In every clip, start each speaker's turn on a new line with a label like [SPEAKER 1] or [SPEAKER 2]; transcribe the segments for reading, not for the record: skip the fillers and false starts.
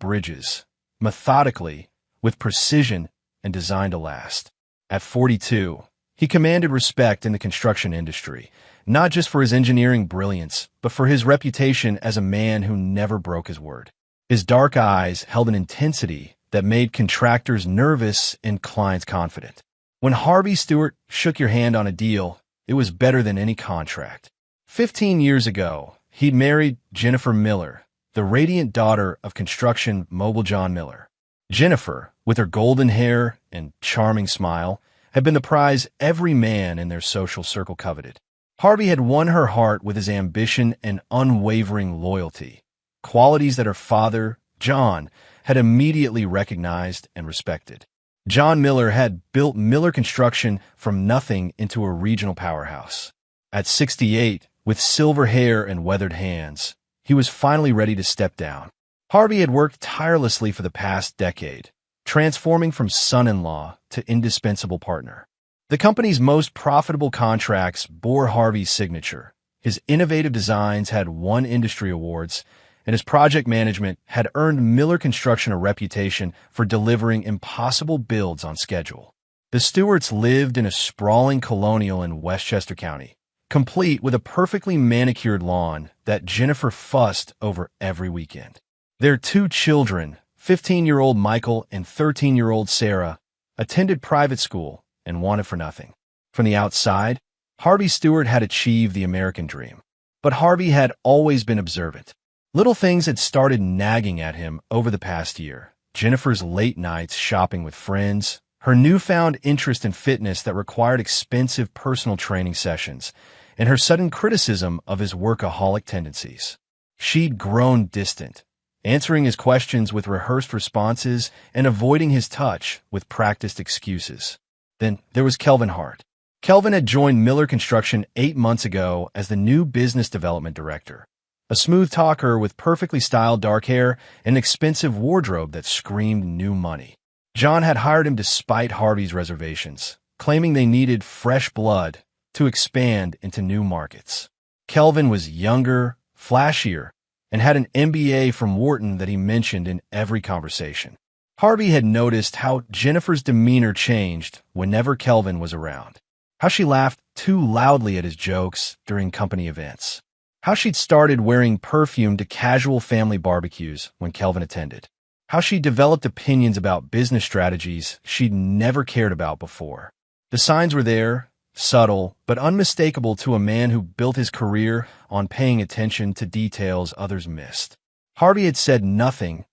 [SPEAKER 1] bridges, methodically, with precision, and designed to last. At 42, he commanded respect in the construction industry, not just for his engineering brilliance, but for his reputation as a man who never broke his word. His dark eyes held an intensity that made contractors nervous and clients confident. When Harvey Stewart shook your hand on a deal, it was better than any contract. 15 years ago, he'd married Jennifer Miller, the radiant daughter of construction mogul John Miller. Jennifer, with her golden hair and charming smile, had been the prize every man in their social circle coveted. Harvey had won her heart with his ambition and unwavering loyalty, qualities that her father, John, had immediately recognized and respected. John Miller had built Miller Construction from nothing into a regional powerhouse. At 68, with silver hair and weathered hands, he was finally ready to step down. Harvey had worked tirelessly for the past decade, transforming from son-in-law to indispensable partner. The company's most profitable contracts bore Harvey's signature. His innovative designs had won industry awards, and his project management had earned Miller Construction a reputation for delivering impossible builds on schedule. The Stewarts lived in a sprawling colonial in Westchester County, complete with a perfectly manicured lawn that Jennifer fussed over every weekend. Their two children, 15-year-old Michael and 13-year-old Sarah, attended private school and wanted for nothing. From the outside, Harvey Stewart had achieved the American dream. But Harvey had always been observant. Little things had started nagging at him over the past year. Jennifer's late nights shopping with friends, her newfound interest in fitness that required expensive personal training sessions, and her sudden criticism of his workaholic tendencies. She'd grown distant, answering his questions with rehearsed responses and avoiding his touch with practiced excuses. Then there was Kelvin Hart. Kelvin had joined Miller Construction 8 months ago as the new business development director. A smooth talker with perfectly styled dark hair and an expensive wardrobe that screamed new money. John had hired him despite Harvey's reservations, claiming they needed fresh blood to expand into new markets. Kelvin was younger, flashier, and had an MBA from Wharton that he mentioned in every conversation. Harvey had noticed how Jennifer's demeanor changed whenever Kelvin was around, how she laughed too loudly at his jokes during company events, how she'd started wearing perfume to casual family barbecues when Kelvin attended, how she developed opinions about business strategies she'd never cared about before. The signs were there, subtle but unmistakable to a man who built his career on paying attention to details others missed. Harvey had said nothing,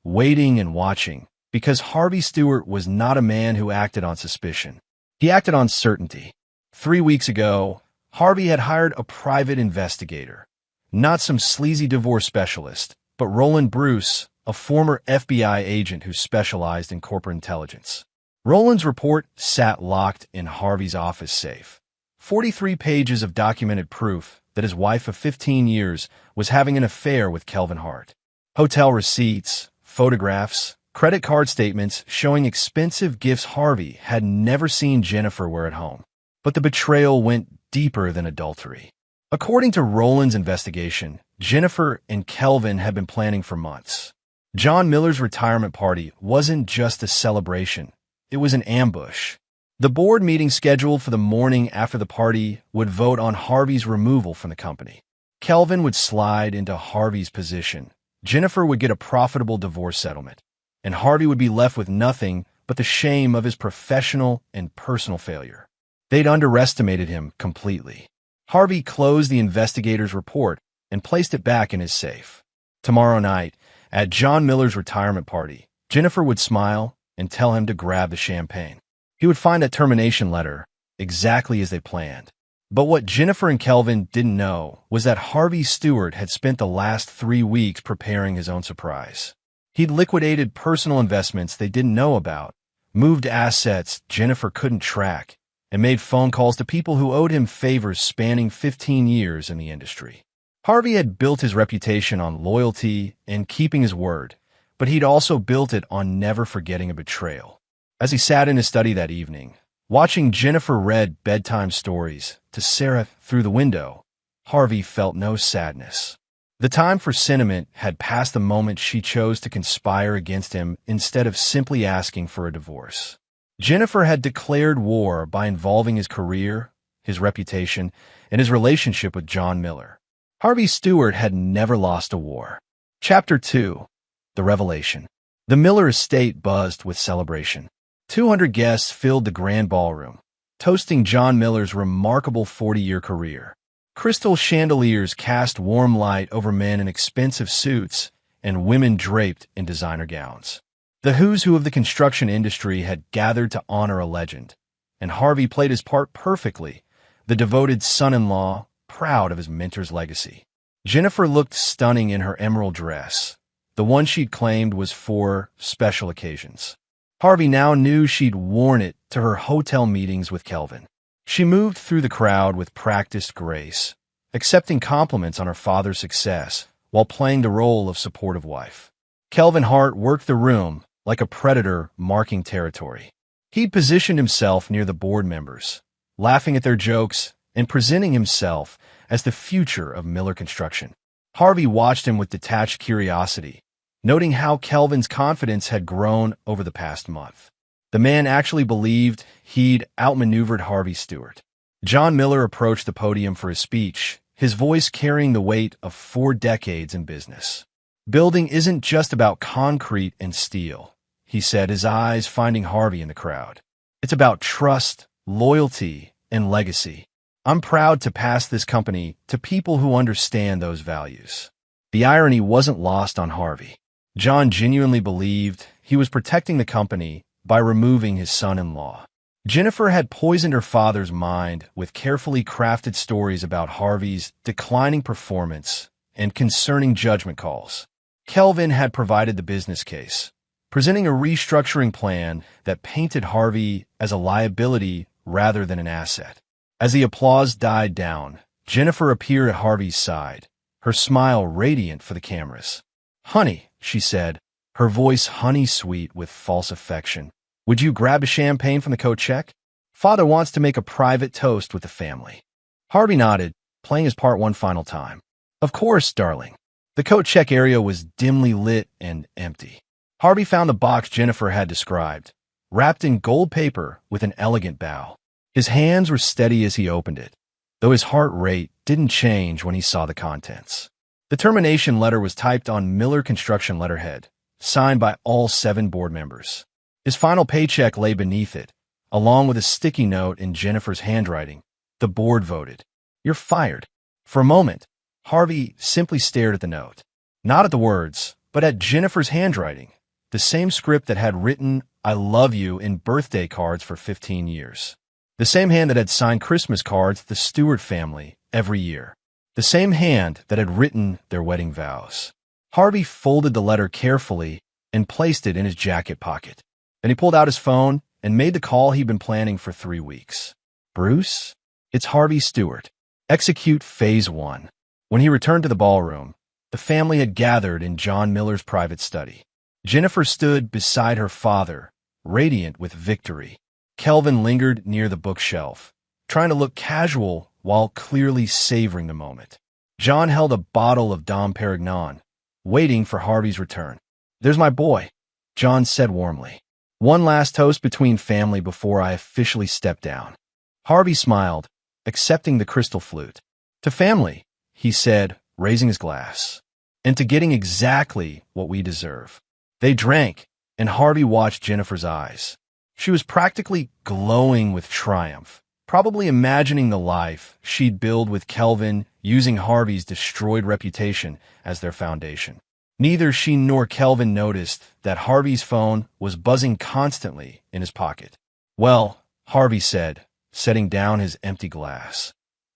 [SPEAKER 1] waiting and watching, because Harvey Stewart was not a man who acted on suspicion. He acted on certainty. 3 weeks ago, Harvey had hired a private investigator, not some sleazy divorce specialist, but Roland Bruce, a former FBI agent who specialized in corporate intelligence. Roland's report sat locked in Harvey's office safe. 43 pages of documented proof that his wife of 15 years was having an affair with Kelvin Hart. Hotel receipts, photographs, credit card statements showing expensive gifts Harvey had never seen Jennifer wear at home. But the betrayal went deeper than adultery. According to Roland's investigation, Jennifer and Kelvin had been planning for months. John Miller's retirement party wasn't just a celebration. It was an ambush. The board meeting scheduled for the morning after the party would vote on Harvey's removal from the company. Kelvin would slide into Harvey's position. Jennifer would get a profitable divorce settlement, and Harvey would be left with nothing but the shame of his professional and personal failure. They'd underestimated him completely. Harvey closed the investigator's report and placed it back in his safe. Tomorrow night, at John Miller's retirement party, Jennifer would smile and tell him to grab the champagne. He would find a termination letter exactly as they planned. But what Jennifer and Kelvin didn't know was that Harvey Stewart had spent the last 3 weeks preparing his own surprise. He'd liquidated personal investments they didn't know about, moved assets Jennifer couldn't track, and made phone calls to people who owed him favors spanning 15 years in the industry. Harvey had built his reputation on loyalty and keeping his word, but he'd also built it on never forgetting a betrayal. As he sat in his study that evening, watching Jennifer read bedtime stories to Sarah through the window, Harvey felt no sadness. The time for sentiment had passed the moment she chose to conspire against him instead of simply asking for a divorce. Jennifer had declared war by involving his career, his reputation, and his relationship with John Miller. Harvey Stewart had never lost a war. Chapter 2. The Revelation. The Miller estate buzzed with celebration. 200 guests filled the grand ballroom, toasting John Miller's remarkable 40-year career. Crystal chandeliers cast warm light over men in expensive suits and women draped in designer gowns. The who's who of the construction industry had gathered to honor a legend, and Harvey played his part perfectly, the devoted son-in-law, proud of his mentor's legacy. Jennifer looked stunning in her emerald dress, the one she'd claimed was for special occasions. Harvey now knew she'd worn it to her hotel meetings with Kelvin. She moved through the crowd with practiced grace, accepting compliments on her father's success while playing the role of supportive wife. Kelvin Hart worked the room like a predator marking territory. He'd positioned himself near the board members, laughing at their jokes and presenting himself as the future of Miller Construction. Harvey watched him with detached curiosity, noting how Kelvin's confidence had grown over the past month. The man actually believed he'd outmaneuvered Harvey Stewart. John Miller approached the podium for his speech, his voice carrying the weight of 4 decades in business. "Building isn't just about concrete and steel," he said, his eyes finding Harvey in the crowd. "It's about trust, loyalty, and legacy. I'm proud to pass this company to people who understand those values." The irony wasn't lost on Harvey. John genuinely believed he was protecting the company by removing his son-in-law. Jennifer had poisoned her father's mind with carefully crafted stories about Harvey's declining performance and concerning judgment calls. Kelvin had provided the business case, presenting a restructuring plan that painted Harvey as a liability rather than an asset. As the applause died down, Jennifer appeared at Harvey's side, her smile radiant for the cameras. "Honey," she said, her voice honey-sweet with false affection, "would you grab a champagne from the coat check? Father wants to make a private toast with the family." Harvey nodded, playing his part one final time. "Of course, darling." The coat check area was dimly lit and empty. Harvey found the box Jennifer had described, wrapped in gold paper with an elegant bow. His hands were steady as he opened it, though his heart rate didn't change when he saw the contents. The termination letter was typed on Miller Construction letterhead, signed by all 7 board members. His final paycheck lay beneath it, along with a sticky note in Jennifer's handwriting. The board voted. "You're fired." For a moment, Harvey simply stared at the note. Not at the words, but at Jennifer's handwriting, the same script that had written "I love you" in birthday cards for 15 years. The same hand that had signed Christmas cards to the Stewart family every year. The same hand that had written their wedding vows. Harvey folded the letter carefully and placed it in his jacket pocket. Then he pulled out his phone and made the call he'd been planning for 3 weeks. "Bruce, it's Harvey Stewart. Execute Phase 1. When he returned to the ballroom, the family had gathered in John Miller's private study. Jennifer stood beside her father, radiant with victory. Kelvin lingered near the bookshelf, trying to look casual while clearly savoring the moment. John held a bottle of Dom Perignon, waiting for Harvey's return. "There's my boy," John said warmly. "One last toast between family before I officially step down." Harvey smiled, accepting the crystal flute. "To family," he said, raising his glass, "and to getting exactly what we deserve." They drank, and Harvey watched Jennifer's eyes. She was practically glowing with triumph, probably imagining the life she'd build with Kelvin, using Harvey's destroyed reputation as their foundation. Neither she nor Kelvin noticed that Harvey's phone was buzzing constantly in his pocket. "Well," Harvey said, setting down his empty glass,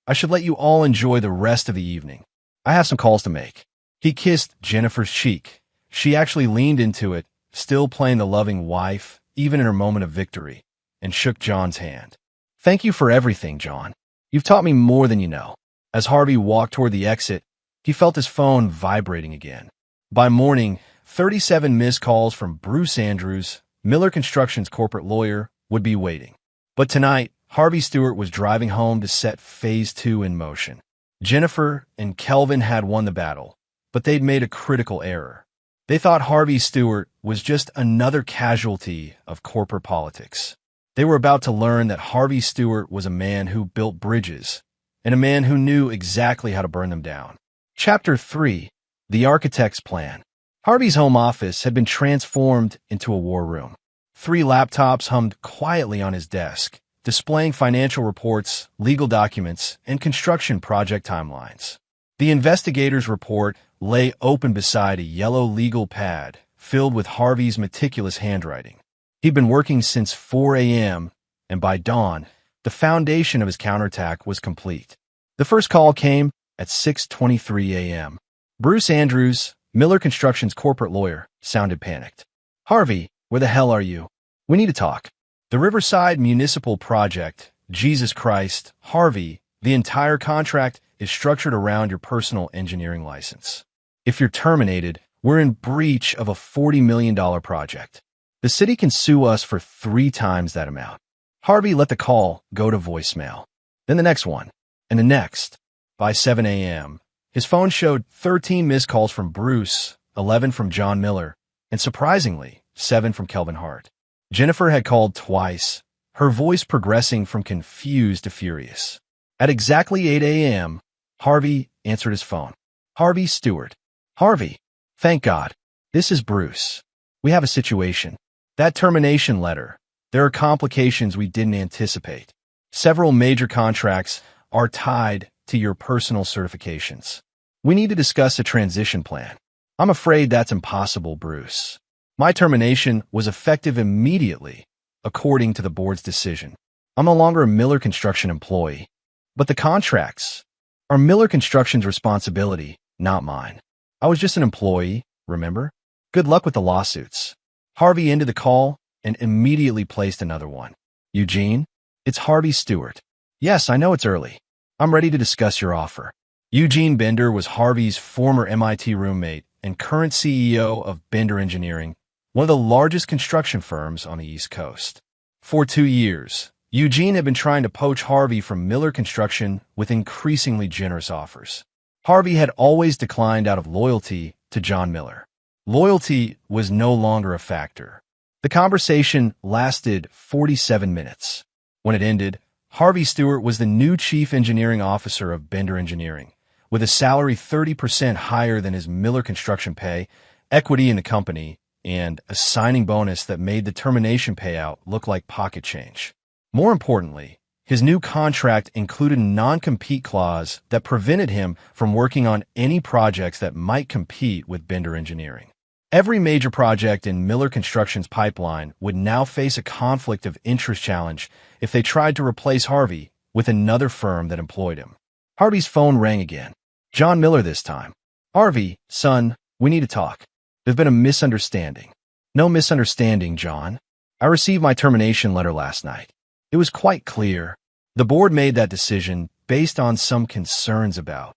[SPEAKER 1] "I should let you all enjoy the rest of the evening. I have some calls to make." He kissed Jennifer's cheek. She actually leaned into it, still playing the loving wife, even in her moment of victory, and shook John's hand. "Thank you for everything, John. You've taught me more than you know." As Harvey walked toward the exit, he felt his phone vibrating again. By morning, 37 missed calls from Bruce Andrews, Miller Construction's corporate lawyer, would be waiting. But tonight, Harvey Stewart was driving home to set Phase 2 in motion. Jennifer and Kelvin had won the battle, but they'd made a critical error. They thought Harvey Stewart was just another casualty of corporate politics. They were about to learn that Harvey Stewart was a man who built bridges, and a man who knew exactly how to burn them down. Chapter 3. The Architect's Plan. Harvey's home office had been transformed into a war room. 3 laptops hummed quietly on his desk, displaying financial reports, legal documents, and construction project timelines. The investigator's report lay open beside a yellow legal pad filled with Harvey's meticulous handwriting. He'd been working since 4 a.m., and by dawn, the foundation of his counterattack was complete. The first call came at 6:23 a.m. Bruce Andrews, Miller Construction's corporate lawyer, sounded panicked. "Harvey, where the hell are you? We need to talk." The Riverside Municipal Project, Jesus Christ, Harvey, the entire contract is structured around your personal engineering license. If you're terminated, we're in breach of a $40 million project. The city can sue us for 3 times that amount. Harvey let the call go to voicemail. Then the next one, and the next. By 7 a.m., his phone showed 13 missed calls from Bruce, 11 from John Miller, and surprisingly, 7 from Kelvin Hart. Jennifer had called twice, her voice progressing from confused to furious. At exactly 8 a.m., Harvey answered his phone. "Harvey Stewart." "Harvey, thank God. This is Bruce. We have a situation. That termination letter. There are complications we didn't anticipate. Several major contracts are tied to your personal certifications. We need to discuss a transition plan." "I'm afraid that's impossible, Bruce. My termination was effective immediately, according to the board's decision. I'm no longer a Miller Construction employee. But the contracts are Miller Construction's responsibility, not mine. I was just an employee, remember? Good luck with the lawsuits." Harvey ended the call and immediately placed another one. "Eugene, it's Harvey Stewart. Yes, I know it's early. I'm ready to discuss your offer." Eugene Bender was Harvey's former MIT roommate and current CEO of Bender Engineering, one of the largest construction firms on the East Coast. For 2 years, Eugene had been trying to poach Harvey from Miller Construction with increasingly generous offers. Harvey had always declined out of loyalty to John Miller. Loyalty was no longer a factor. The conversation lasted 47 minutes. When it ended, Harvey Stewart was the new chief engineering officer of Bender Engineering, with a salary 30% higher than his Miller Construction pay, equity in the company, and a signing bonus that made the termination payout look like pocket change. More importantly, his new contract included a non-compete clause that prevented him from working on any projects that might compete with Bender Engineering. Every major project in Miller Construction's pipeline would now face a conflict of interest challenge if they tried to replace Harvey with another firm that employed him. Harvey's phone rang again. John Miller this time. "Harvey, son, we need to talk. There's been a misunderstanding." "No misunderstanding, John. I received my termination letter last night. It was quite clear. The board made that decision based on some concerns about."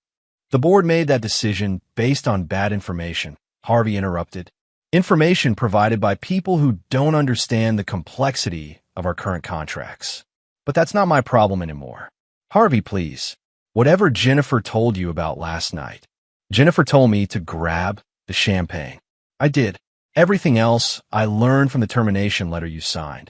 [SPEAKER 1] "The board made that decision based on bad information," Harvey interrupted. "Information provided by people who don't understand the complexity of our current contracts. But that's not my problem anymore. Harvey, please. Whatever Jennifer told you about last night." "Jennifer told me to grab the champagne. I did. Everything else I learned from the termination letter you signed."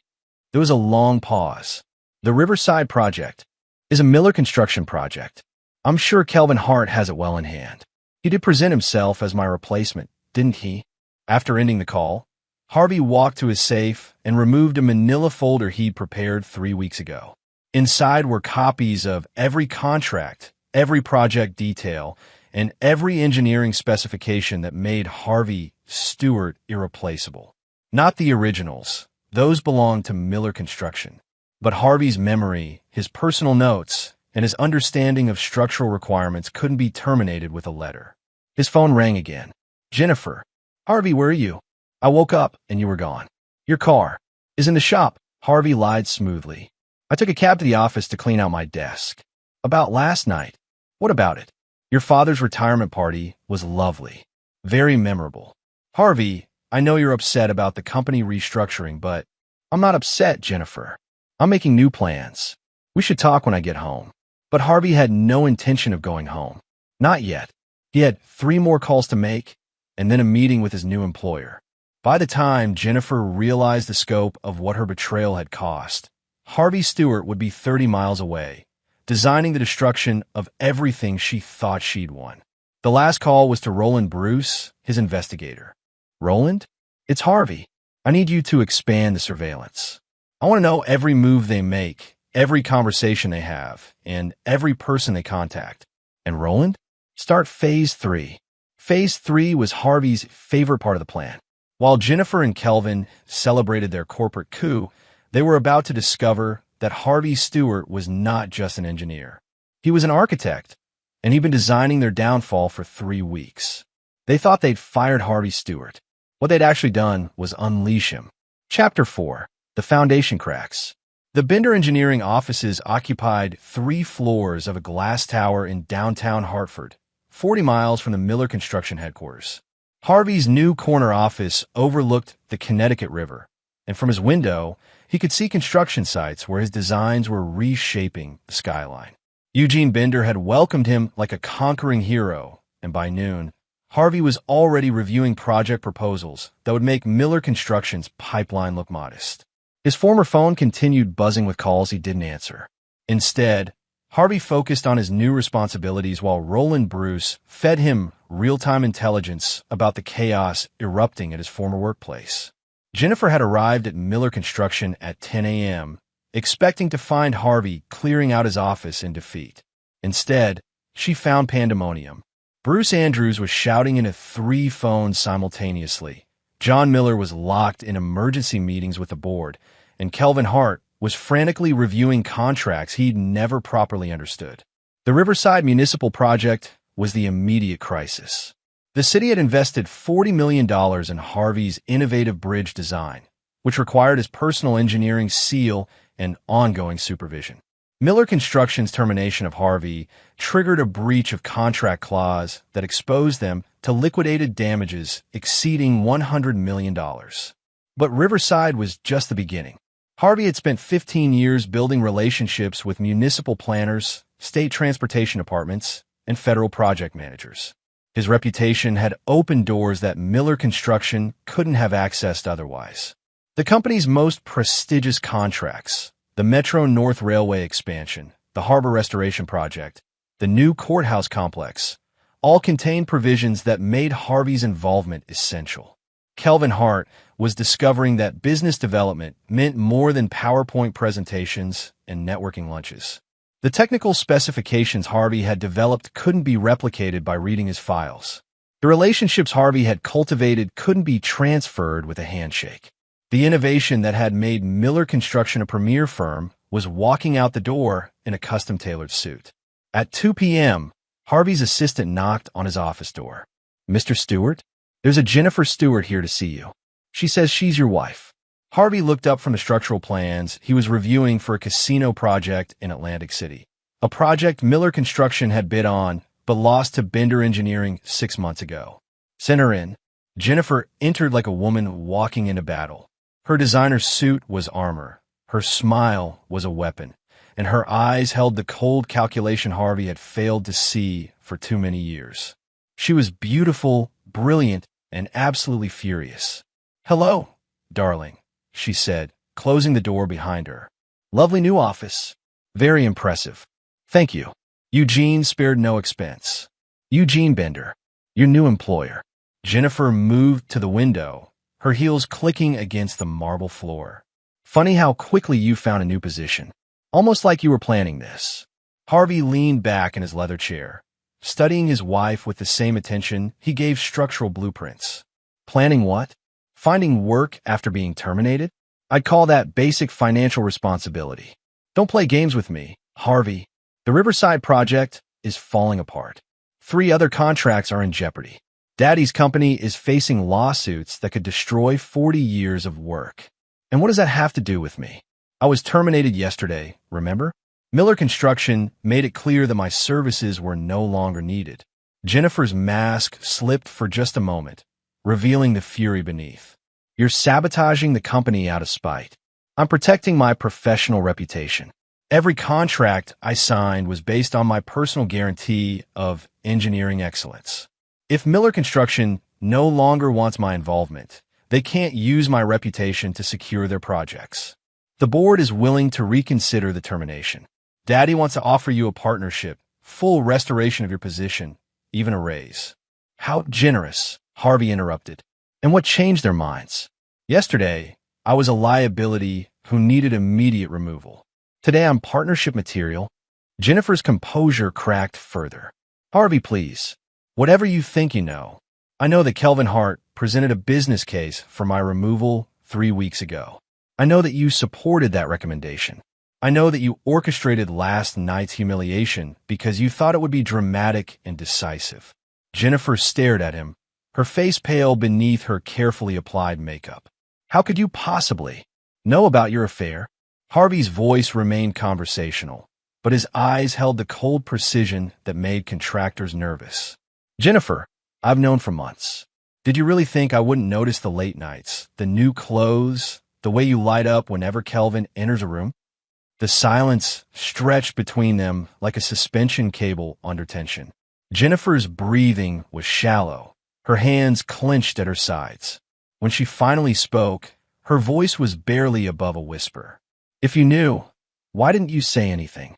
[SPEAKER 1] There was a long pause. "The Riverside project is a Miller Construction project. I'm sure Kelvin Hart has it well in hand. He did present himself as my replacement, didn't he?" After ending the call, Harvey walked to his safe and removed a manila folder he'd prepared 3 weeks ago. Inside were copies of every contract, every project detail, and every engineering specification that made Harvey Stewart irreplaceable. Not the originals. Those belonged to Miller Construction. But Harvey's memory, his personal notes, and his understanding of structural requirements couldn't be terminated with a letter. His phone rang again. "Jennifer. Harvey, where are you? I woke up and you were gone." "Your car is in the shop," Harvey lied smoothly. "I took a cab to the office to clean out my desk." "About last night?" "What about it?" "Your father's retirement party was lovely. Very memorable." "Harvey, I know you're upset about the company restructuring, but..." "I'm not upset, Jennifer. I'm making new plans. We should talk when I get home." But Harvey had no intention of going home. Not yet. He had 3 more calls to make, and then a meeting with his new employer. By the time Jennifer realized the scope of what her betrayal had cost, Harvey Stewart would be 30 miles away, designing the destruction of everything she thought she'd won. The last call was to Roland Bruce, his investigator. "Roland, it's Harvey. I need you to expand the surveillance. I want to know every move they make, every conversation they have, and every person they contact. And Roland, start Phase 3. Phase 3 was Harvey's favorite part of the plan. While Jennifer and Kelvin celebrated their corporate coup, they were about to discover that Harvey Stewart was not just an engineer. He was an architect, and he'd been designing their downfall for 3 weeks. They thought they'd fired Harvey Stewart. What they'd actually done was unleash him. Chapter 4. The Foundation Cracks. The Bender Engineering offices occupied 3 floors of a glass tower in downtown Hartford, 40 miles from the Miller Construction headquarters. Harvey's new corner office overlooked the Connecticut River, and from his window, he could see construction sites where his designs were reshaping the skyline. Eugene Bender had welcomed him like a conquering hero, and by noon, Harvey was already reviewing project proposals that would make Miller Construction's pipeline look modest. His former phone continued buzzing with calls he didn't answer. Instead, Harvey focused on his new responsibilities while Roland Bruce fed him real-time intelligence about the chaos erupting at his former workplace. Jennifer had arrived at Miller Construction at 10 a.m., expecting to find Harvey clearing out his office in defeat. Instead, she found pandemonium. Bruce Andrews was shouting into 3 phones simultaneously. John Miller was locked in emergency meetings with the board, and Kelvin Hart was frantically reviewing contracts he'd never properly understood. The Riverside Municipal Project was the immediate crisis. The city had invested $40 million in Harvey's innovative bridge design, which required his personal engineering seal and ongoing supervision. Miller Construction's termination of Harvey triggered a breach of contract clause that exposed them to liquidated damages exceeding $100 million. But Riverside was just the beginning. Harvey had spent 15 years building relationships with municipal planners, state transportation departments, and federal project managers. His reputation had opened doors that Miller Construction couldn't have accessed otherwise. The company's most prestigious contracts, the Metro-North Railway expansion, the Harbor Restoration Project, the new courthouse complex, all contained provisions that made Harvey's involvement essential. Kelvin Hart was discovering that business development meant more than PowerPoint presentations and networking lunches. The technical specifications Harvey had developed couldn't be replicated by reading his files. The relationships Harvey had cultivated couldn't be transferred with a handshake. The innovation that had made Miller Construction a premier firm was walking out the door in a custom-tailored suit. At 2 p.m., Harvey's assistant knocked on his office door. "Mr. Stewart, there's a Jennifer Stewart here to see you. She says she's your wife." Harvey looked up from the structural plans he was reviewing for a casino project in Atlantic City, a project Miller Construction had bid on but lost to Bender Engineering 6 months ago. "Send her in." Jennifer entered like a woman walking into battle. Her designer suit was armor, her smile was a weapon, and her eyes held the cold calculation Harvey had failed to see for too many years. She was beautiful, brilliant, and absolutely furious. "Hello, darling," she said, closing the door behind her. "Lovely new office. Very impressive. Thank you." Eugene spared no expense. "Eugene Bender, your new employer." Jennifer moved to the window, her heels clicking against the marble floor. "Funny how quickly you found a new position. Almost like you were planning this." Harvey leaned back in his leather chair, studying his wife with the same attention he gave structural blueprints. "Planning what? Finding work after being terminated? I'd call that basic financial responsibility. Don't play games with me, Harvey. The Riverside project is falling apart. 3 other contracts are in jeopardy. Daddy's company is facing lawsuits that could destroy 40 years of work. And what does that have to do with me? I was terminated yesterday, remember? Miller Construction made it clear that my services were no longer needed." Jennifer's mask slipped for just a moment, revealing the fury beneath. "You're sabotaging the company out of spite. I'm protecting my professional reputation." Every contract I signed was based on my personal guarantee of engineering excellence. If Miller Construction no longer wants my involvement, they can't use my reputation to secure their projects. The board is willing to reconsider the termination. Daddy wants to offer you a partnership, full restoration of your position, even a raise. How generous, Harvey interrupted. And what changed their minds? Yesterday, I was a liability who needed immediate removal. Today, I'm partnership material. Jennifer's composure cracked further. Harvey, please. Whatever you think you know. I know that Kelvin Hart presented a business case for my removal 3 weeks ago. I know that you supported that recommendation. I know that you orchestrated last night's humiliation because you thought it would be dramatic and decisive. Jennifer stared at him, her face pale beneath her carefully applied makeup. How could you possibly know about your affair? Harvey's voice remained conversational, but his eyes held the cold precision that made contractors nervous. Jennifer, I've known for months. Did you really think I wouldn't notice the late nights, the new clothes, the way you light up whenever Kelvin enters a room? The silence stretched between them like a suspension cable under tension. Jennifer's breathing was shallow, her hands clenched at her sides. When she finally spoke, her voice was barely above a whisper. If you knew, why didn't you say anything?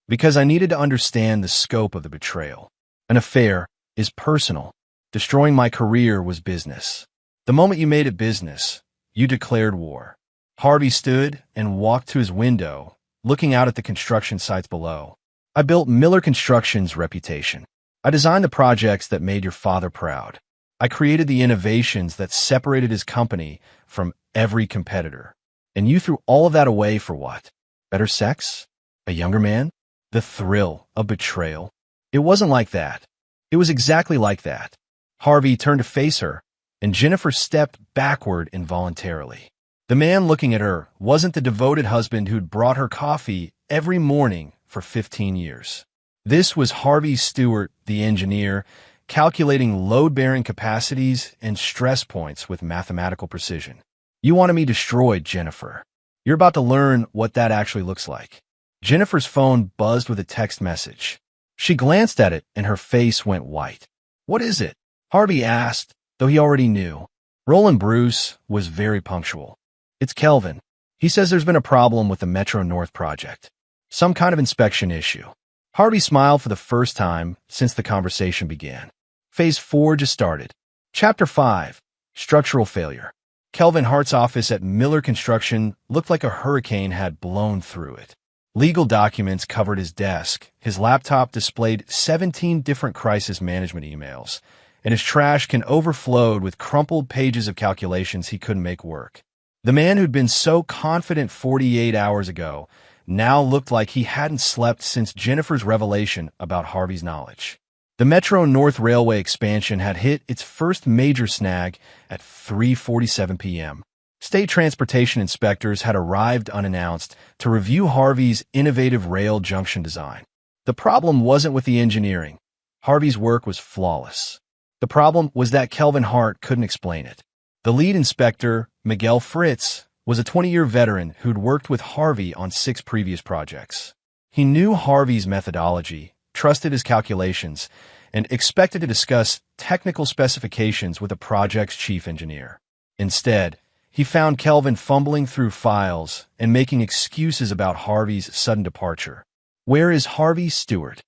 [SPEAKER 1] Because I needed to understand the scope of the betrayal. An affair is personal. Destroying my career was business. The moment you made it business, you declared war. Harvey stood and walked to his window, looking out at the construction sites below. I built Miller Construction's reputation. I designed the projects that made your father proud. I created the innovations that separated his company from every competitor. And you threw all of that away for what? Better sex? A younger man? The thrill of betrayal? It wasn't like that. It was exactly like that. Harvey turned to face her, and Jennifer stepped backward involuntarily. The man looking at her wasn't the devoted husband who'd brought her coffee every morning for 15 years. This was Harvey Stewart, the engineer, calculating load-bearing capacities and stress points with mathematical precision. You wanted me destroyed, Jennifer. You're about to learn what that actually looks like. Jennifer's phone buzzed with a text message. She glanced at it, and her face went white. What is it? Harvey asked, though he already knew. Roland Bruce was very punctual. It's Kelvin. He says there's been a problem with the Metro North project. Some kind of inspection issue. Harvey smiled for the first time since the conversation began. Phase 4 just started. Chapter 5, Structural Failure. Kelvin Hart's office at Miller Construction looked like a hurricane had blown through it. Legal documents covered his desk. His laptop displayed 17 different crisis management emails, and his trash can overflowed with crumpled pages of calculations he couldn't make work. The man who'd been so confident 48 hours ago now looked like he hadn't slept since Jennifer's revelation about Harvey's knowledge. The Metro North Railway expansion had hit its first major snag at 3:47 p.m. State transportation inspectors had arrived unannounced to review Harvey's innovative rail junction design. The problem wasn't with the engineering. Harvey's work was flawless. The problem was that Kelvin Hart couldn't explain it. The lead inspector, Miguel Fritz, was a 20-year veteran who'd worked with Harvey on 6 previous projects. He knew Harvey's methodology, trusted his calculations, and expected to discuss technical specifications with the project's chief engineer. Instead, he found Kelvin fumbling through files and making excuses about Harvey's sudden departure. Where is Harvey Stewart?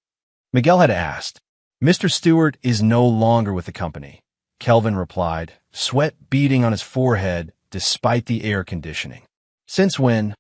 [SPEAKER 1] Miguel had asked. Mr. Stewart is no longer with the company, Kelvin replied, sweat beading on his forehead despite the air conditioning. Since when?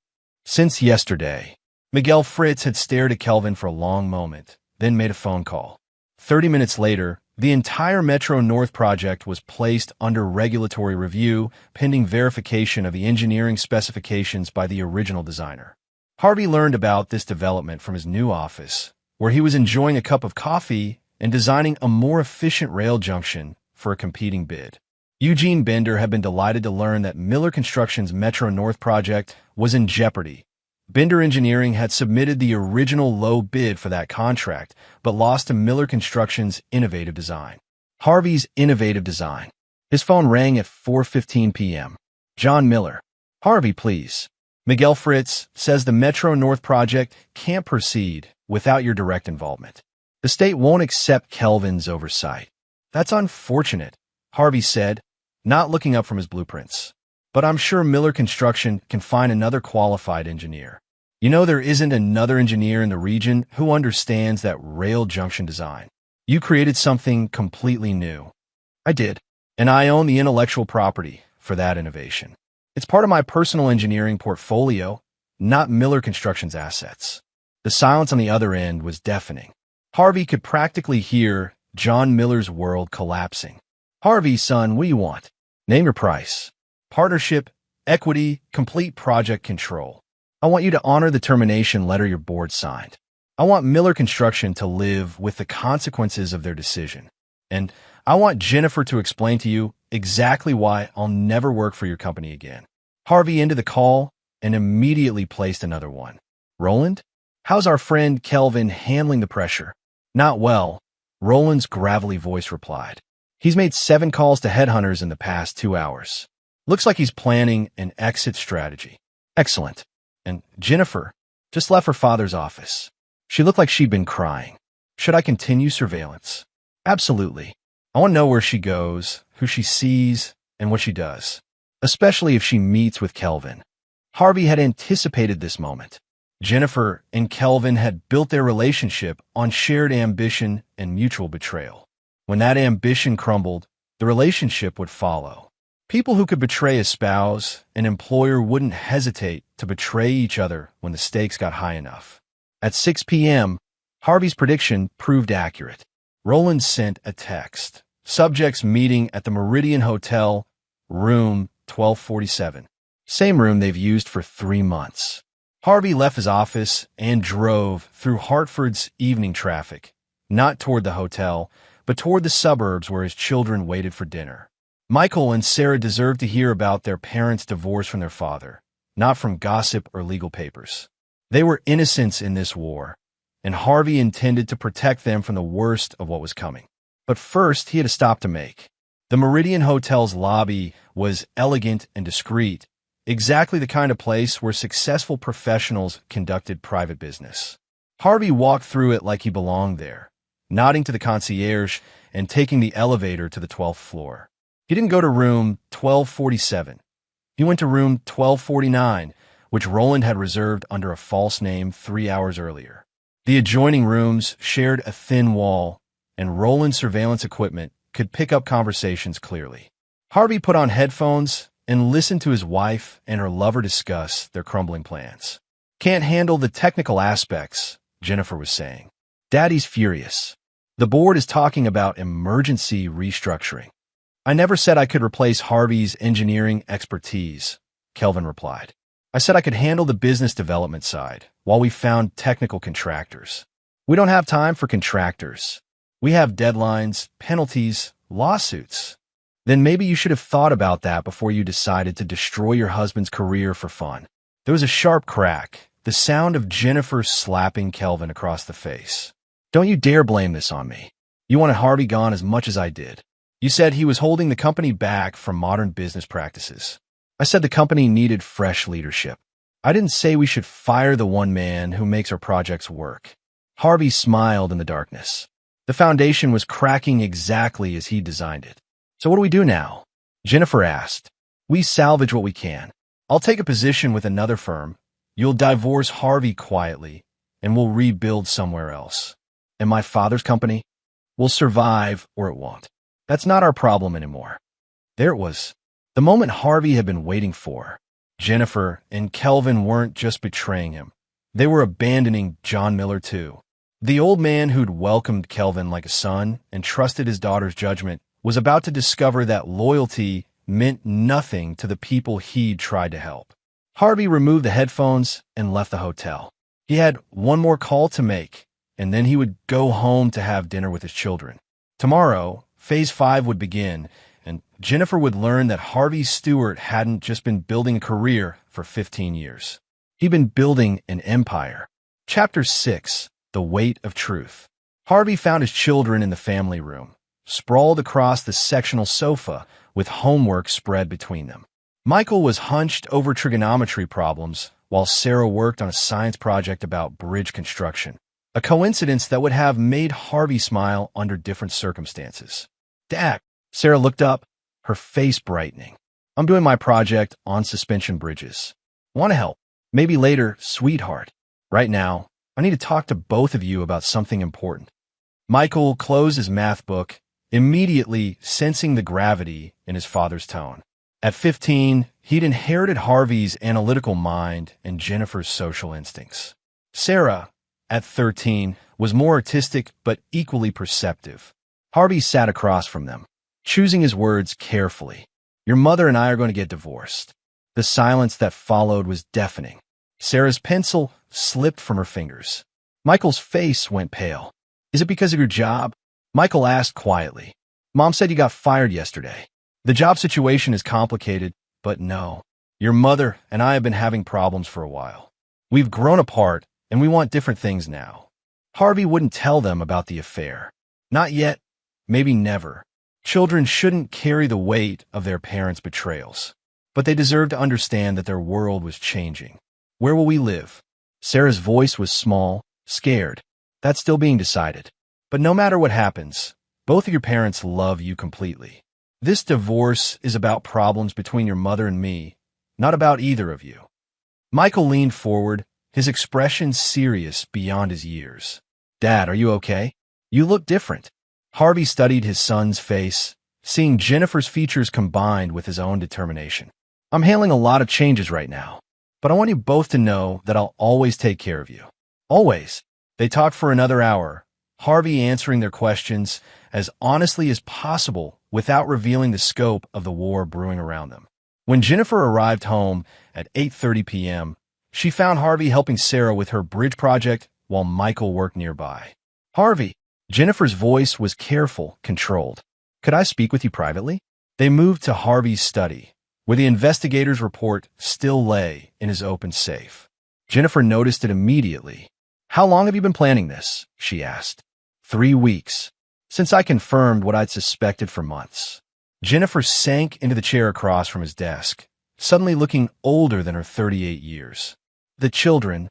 [SPEAKER 1] Since yesterday. Miguel Fritz had stared at Kelvin for a long moment, then made a phone call. 30 minutes later, the entire Metro North project was placed under regulatory review, pending verification of the engineering specifications by the original designer. Harvey learned about this development from his new office, where he was enjoying a cup of coffee and designing a more efficient rail junction for a competing bid. Eugene Bender had been delighted to learn that Miller Construction's Metro North project was in jeopardy. Bender Engineering had submitted the original low bid for that contract, but lost to Miller Construction's innovative design. Harvey's innovative design. His phone rang at 4:15 p.m. John Miller. Harvey, please. Miguel Fritz says the Metro North project can't proceed without your direct involvement. The state won't accept Kelvin's oversight. That's unfortunate, Harvey said, not looking up from his blueprints. But I'm sure Miller Construction can find another qualified engineer. You know, there isn't another engineer in the region who understands that rail junction design. You created something completely new. I did, and I own the intellectual property for that innovation. It's part of my personal engineering portfolio, not Miller Construction's assets. The silence on the other end was deafening. Harvey could practically hear John Miller's world collapsing. Harvey, son, what do you want? Name your price. Partnership, equity, complete project control. I want you to honor the termination letter your board signed. I want Miller Construction to live with the consequences of their decision. And I want Jennifer to explain to you exactly why I'll never work for your company again. Harvey ended the call and immediately placed another one. Roland? How's our friend Kelvin handling the pressure? Not well, Roland's gravelly voice replied. He's made 7 calls to headhunters in the past 2 hours. Looks like he's planning an exit strategy. Excellent. And Jennifer just left her father's office. She looked like she'd been crying. Should I continue surveillance? Absolutely. I want to know where she goes, who she sees, and what she does, especially if she meets with Kelvin. Harvey had anticipated this moment. Jennifer and Kelvin had built their relationship on shared ambition and mutual betrayal. When that ambition crumbled, the relationship would follow. People who could betray a spouse, an employer wouldn't hesitate to betray each other when the stakes got high enough. At 6 p.m., Harvey's prediction proved accurate. Roland sent a text. Subjects meeting at the Meridian Hotel, room 1247. Same room they've used for 3 months. Harvey left his office and drove through Hartford's evening traffic, not toward the hotel, but toward the suburbs where his children waited for dinner. Michael and Sarah deserved to hear about their parents' divorce from their father, not from gossip or legal papers. They were innocents in this war, and Harvey intended to protect them from the worst of what was coming. But first, he had a stop to make. The Meridian Hotel's lobby was elegant and discreet, exactly the kind of place where successful professionals conducted private business. Harvey walked through it like he belonged there, nodding to the concierge and taking the elevator to the 12th floor. He didn't go to room 1247. He went to room 1249, which Roland had reserved under a false name 3 hours earlier. The adjoining rooms shared a thin wall, and Roland's surveillance equipment could pick up conversations clearly. Harvey put on headphones and listened to his wife and her lover discuss their crumbling plans. Can't handle the technical aspects, Jennifer was saying. Daddy's furious. The board is talking about emergency restructuring. I never said I could replace Harvey's engineering expertise, Kelvin replied. I said I could handle the business development side while we found technical contractors. We don't have time for contractors. We have deadlines, penalties, lawsuits. Then maybe you should have thought about that before you decided to destroy your husband's career for fun. There was a sharp crack, the sound of Jennifer slapping Kelvin across the face. Don't you dare blame this on me. You wanted Harvey gone as much as I did. You said he was holding the company back from modern business practices. I said the company needed fresh leadership. I didn't say we should fire the one man who makes our projects work. Harvey smiled in the darkness. The foundation was cracking exactly as he designed it. So what do we do now? Jennifer asked. We salvage what we can. I'll take a position with another firm. You'll divorce Harvey quietly, and we'll rebuild somewhere else. And my father's company will survive or it won't. That's not our problem anymore. There it was. The moment Harvey had been waiting for. Jennifer and Kelvin weren't just betraying him. They were abandoning John Miller too. The old man who'd welcomed Kelvin like a son and trusted his daughter's judgment was about to discover that loyalty meant nothing to the people he'd tried to help. Harvey removed the headphones and left the hotel. He had one more call to make, and then he would go home to have dinner with his children. Tomorrow, Phase 5 would begin, and Jennifer would learn that Harvey Stewart hadn't just been building a career for 15 years. He'd been building an empire. Chapter 6, The Weight of Truth. Harvey found his children in the family room, sprawled across the sectional sofa with homework spread between them. Michael was hunched over trigonometry problems while Sarah worked on a science project about bridge construction, a coincidence that would have made Harvey smile under different circumstances. "Dad," Sarah looked up, her face brightening. "I'm doing my project on suspension bridges. Want to help? Maybe later, sweetheart. Right now, I need to talk to both of you about something important." Michael closed his math book, immediately sensing the gravity in his father's tone. At 15, he'd inherited Harvey's analytical mind and Jennifer's social instincts. Sarah, at 13, was more artistic but equally perceptive. Harvey sat across from them, choosing his words carefully. "Your mother and I are going to get divorced." The silence that followed was deafening. Sarah's pencil slipped from her fingers. Michael's face went pale. "Is it because of your job?" Michael asked quietly. "Mom said you got fired yesterday. The job situation is complicated, but no. Your mother and I have been having problems for a while. We've grown apart, and we want different things now." Harvey wouldn't tell them about the affair. Not yet, maybe never. Children shouldn't carry the weight of their parents' betrayals. But they deserved to understand that their world was changing. "Where will we live?" Sarah's voice was small, scared. "That's still being decided. But no matter what happens, both of your parents love you completely. This divorce is about problems between your mother and me, not about either of you." Michael leaned forward, his expression serious beyond his years. "Dad, are you okay? You look different." Harvey studied his son's face, seeing Jennifer's features combined with his own determination. "I'm handling a lot of changes right now, but I want you both to know that I'll always take care of you. Always." They talked for another hour, Harvey answering their questions as honestly as possible without revealing the scope of the war brewing around them. When Jennifer arrived home at 8:30 p.m., she found Harvey helping Sarah with her bridge project while Michael worked nearby. "Harvey," Jennifer's voice was careful, controlled. "Could I speak with you privately?" They moved to Harvey's study, where the investigator's report still lay in his open safe. Jennifer noticed it immediately. "How long have you been planning this?" she asked. 3 weeks. Since I confirmed what I'd suspected for months." Jennifer sank into the chair across from his desk, suddenly looking older than her 38 years. "The children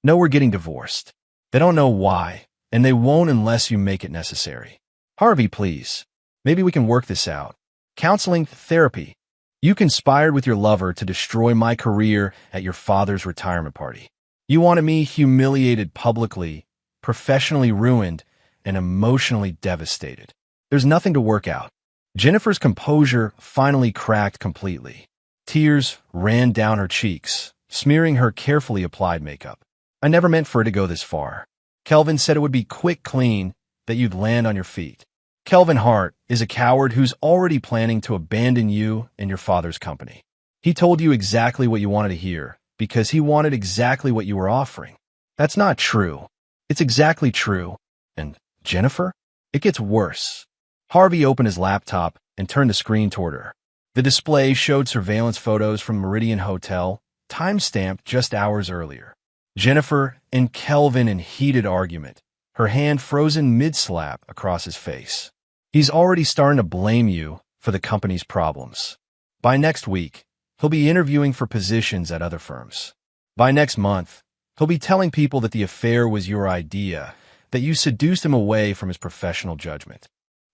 [SPEAKER 1] know we're getting divorced. They don't know why, and they won't unless you make it necessary. Harvey, please. Maybe we can work this out. Counseling, therapy. You conspired with your lover to destroy my career at your father's retirement party. You wanted me humiliated publicly, professionally ruined, and emotionally devastated. There's nothing to work out." Jennifer's composure finally cracked completely. Tears ran down her cheeks, smearing her carefully applied makeup. "I never meant for it to go this far. Kelvin said it would be quick, clean, that you'd land on your feet. Kelvin Hart is a coward who's already planning to abandon you and your father's company. He told you exactly what you wanted to hear because he wanted exactly what you were offering. That's not true. It's exactly true. And Jennifer, it gets worse." Harvey opened his laptop and turned the screen toward her. The display showed surveillance photos from Meridian Hotel, time-stamped just hours earlier. Jennifer and Kelvin in heated argument, her hand frozen mid-slap across his face. "He's already starting to blame you for the company's problems. By next week, he'll be interviewing for positions at other firms. By next month, he'll be telling people that the affair was your idea, that you seduced him away from his professional judgment."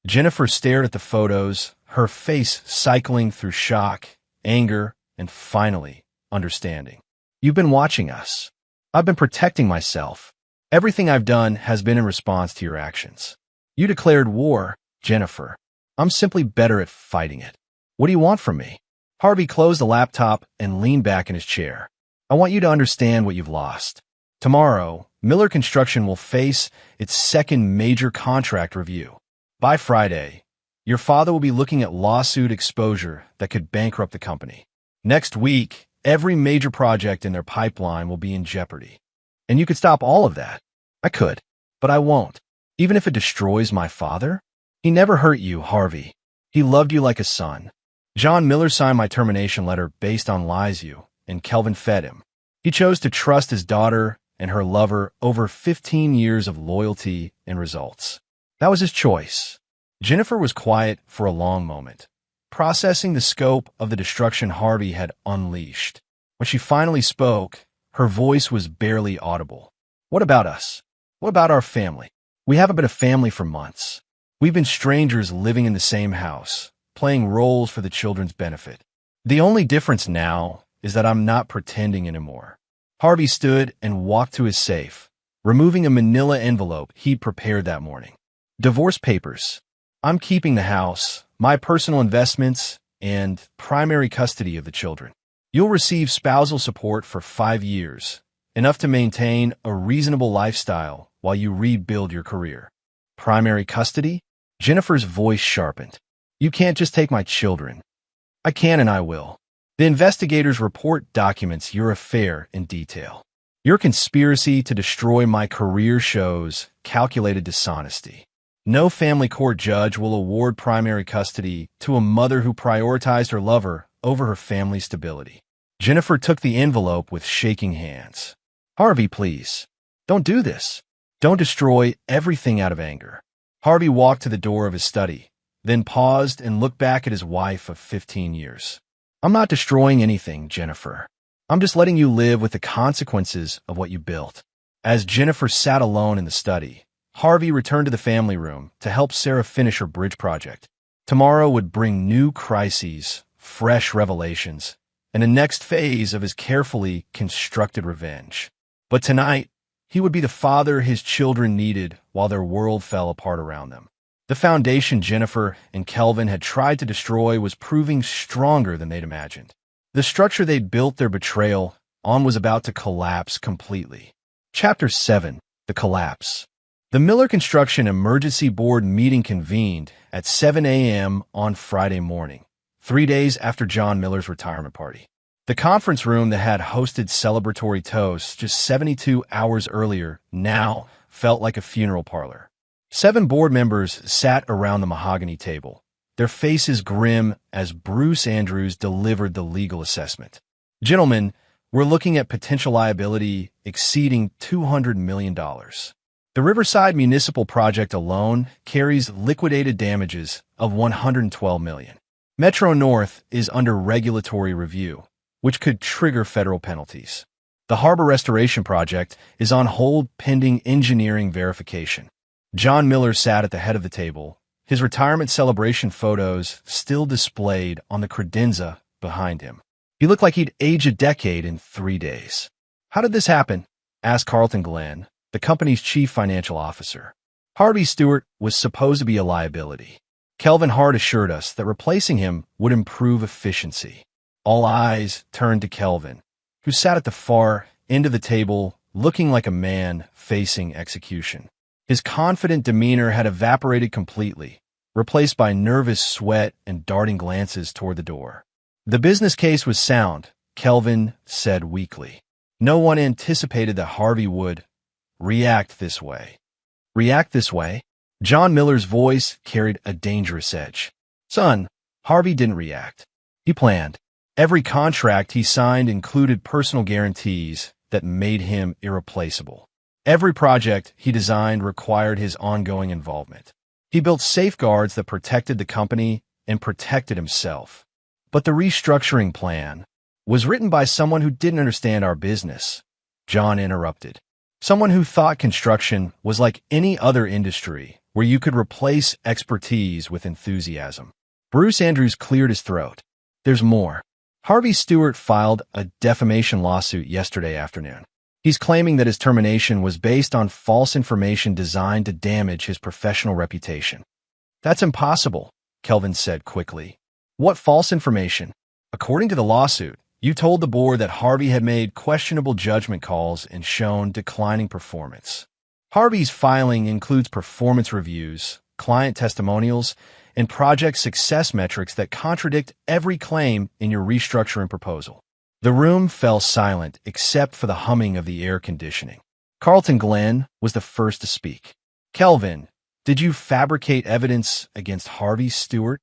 [SPEAKER 1] Jennifer stared at the photos, her face cycling through shock, anger, and finally, understanding. "You've been watching us. I've been protecting myself. Everything I've done has been in response to your actions. You declared war, Jennifer. I'm simply better at fighting it. What do you want from me?" Harvey closed the laptop and leaned back in his chair. "I want you to understand what you've lost. Tomorrow, Miller Construction will face its second major contract review. By Friday, your father will be looking at lawsuit exposure that could bankrupt the company. Next week, every major project in their pipeline will be in jeopardy. And you could stop all of that. I could, but I won't. Even if it destroys my father? He never hurt you, Harvey. He loved you like a son. John Miller signed my termination letter based on lies you, and Kelvin fed him. He chose to trust his daughter and her lover over 15 years of loyalty and results. That was his choice." Jennifer was quiet for a long moment, processing the scope of the destruction Harvey had unleashed. When she finally spoke, her voice was barely audible. What about us? What about our family? We haven't been a family for months. We've been strangers living in the same house, playing roles for the children's benefit. The only difference now is that I'm not pretending anymore. Harvey stood and walked to his safe, removing a manila envelope he'd prepared that morning. Divorce papers. I'm keeping the house, my personal investments, and primary custody of the children. You'll receive spousal support for 5 years, enough to maintain a reasonable lifestyle while you rebuild your career. Primary custody? Jennifer's voice sharpened. You can't just take my children. I can and I will. The investigators' report documents your affair in detail. Your conspiracy to destroy my career shows calculated dishonesty. No family court judge will award primary custody to a mother who prioritized her lover over her family's stability. Jennifer took the envelope with shaking hands. Harvey, please. Don't do this. Don't destroy everything out of anger. Harvey walked to the door of his study, then paused and looked back at his wife of 15 years. I'm not destroying anything, Jennifer. I'm just letting you live with the consequences of what you built. As Jennifer sat alone in the study, Harvey returned to the family room to help Sarah finish her bridge project. Tomorrow would bring new crises, fresh revelations, and a next phase of his carefully constructed revenge. But tonight, he would be the father his children needed while their world fell apart around them. The foundation Jennifer and Kelvin had tried to destroy was proving stronger than they'd imagined. The structure they'd built their betrayal on was about to collapse completely. Chapter 7. The Collapse. The Miller Construction Emergency Board meeting convened at 7 a.m. on Friday morning, 3 days after John Miller's retirement party. The conference room that had hosted celebratory toasts just 72 hours earlier now felt like a funeral parlor. 7 board members sat around the mahogany table, their faces grim as Bruce Andrews delivered the legal assessment. Gentlemen, we're looking at potential liability exceeding $200 million. The Riverside Municipal Project alone carries liquidated damages of $112 million. Metro North is under regulatory review, which could trigger federal penalties. The Harbor Restoration Project is on hold pending engineering verification. John Miller sat at the head of the table, his retirement celebration photos still displayed on the credenza behind him. He looked like he'd aged a decade in 3 days. How did this happen? Asked Carlton Glenn, the company's chief financial officer. Harvey Stewart was supposed to be a liability. Kelvin Hart assured us that replacing him would improve efficiency. All eyes turned to Kelvin, who sat at the far end of the table looking like a man facing execution. His confident demeanor had evaporated completely, replaced by nervous sweat and darting glances toward the door. The business case was sound, Kelvin said weakly. No one anticipated that Harvey would react this way. React this way? John Miller's voice carried a dangerous edge. Son, Harvey didn't react. He planned. Every contract he signed included personal guarantees that made him irreplaceable. Every project he designed required his ongoing involvement. He built safeguards that protected the company and protected himself. But the restructuring plan was written by someone who didn't understand our business. John interrupted. Someone who thought construction was like any other industry where you could replace expertise with enthusiasm. Bruce Andrews cleared his throat. There's more. Harvey Stewart filed a defamation lawsuit yesterday afternoon. He's claiming that his termination was based on false information designed to damage his professional reputation. That's impossible, Kelvin said quickly. What false information? According to the lawsuit, you told the board that Harvey had made questionable judgment calls and shown declining performance. Harvey's filing includes performance reviews, client testimonials, and project success metrics that contradict every claim in your restructuring proposal. The room fell silent except for the humming of the air conditioning. Carlton Glenn was the first to speak. Kelvin, did you fabricate evidence against Harvey Stewart?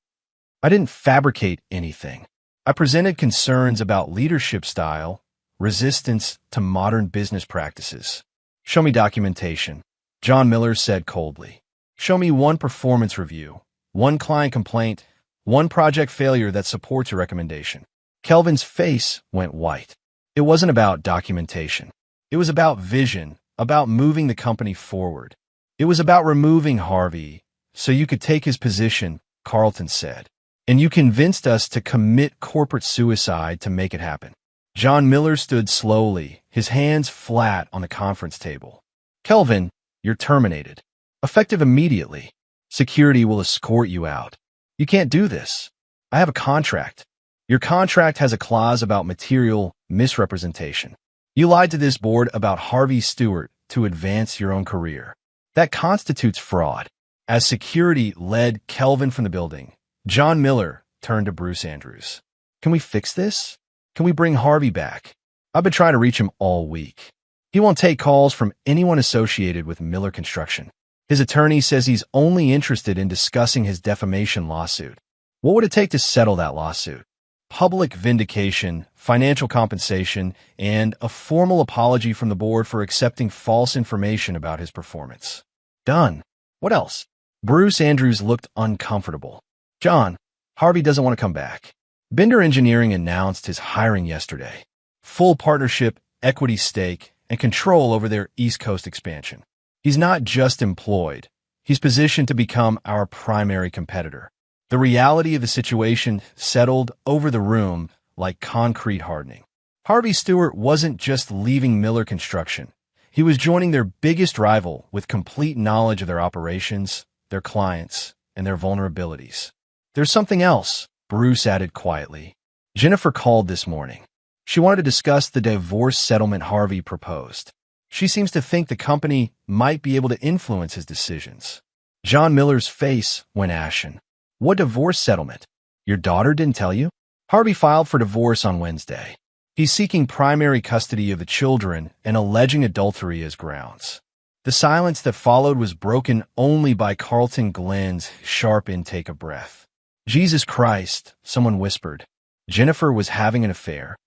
[SPEAKER 1] I didn't fabricate anything. I presented concerns about leadership style, resistance to modern business practices. Show me documentation, John Miller said coldly. Show me one performance review, one client complaint, One project failure that supports your recommendation. Kelvin's face went white. It wasn't about documentation. It was about vision, about moving the company forward. It was about removing Harvey so you could take his position, Carlton said. And you convinced us to commit corporate suicide to make it happen. John Miller stood slowly, his hands flat on the conference table. Kelvin, you're terminated. Effective immediately. Security will escort you out. You can't do this. I have a contract. Your contract has a clause about material misrepresentation. You lied to this board about Harvey Stewart to advance your own career. That constitutes fraud. As security led Kelvin from the building, John Miller turned to Bruce Andrews. Can we fix this? Can we bring Harvey back? I've been trying to reach him all week. He won't take calls from anyone associated with Miller Construction. His attorney says he's only interested in discussing his defamation lawsuit. What would it take to settle that lawsuit? Public vindication, financial compensation, and a formal apology from the board for accepting false information about his performance. Done. What else? Bruce Andrews looked uncomfortable. John, Harvey doesn't want to come back. Bender Engineering announced his hiring yesterday. Full partnership, equity stake, and control over their East Coast expansion. He's not just employed. He's positioned to become our primary competitor. The reality of the situation settled over the room like concrete hardening. Harvey Stewart wasn't just leaving Miller Construction. He was joining their biggest rival with complete knowledge of their operations, their clients, and their vulnerabilities. There's something else, Bruce added quietly. Jennifer called this morning. She wanted to discuss the divorce settlement Harvey proposed. She seems to think the company might be able to influence his decisions. John Miller's face went ashen. What divorce settlement? Your daughter didn't tell you? Harvey filed for divorce on Wednesday. He's seeking primary custody of the children and alleging adultery as grounds. The silence that followed was broken only by Carlton Glenn's sharp intake of breath. Jesus Christ, someone whispered. Jennifer was having an affair.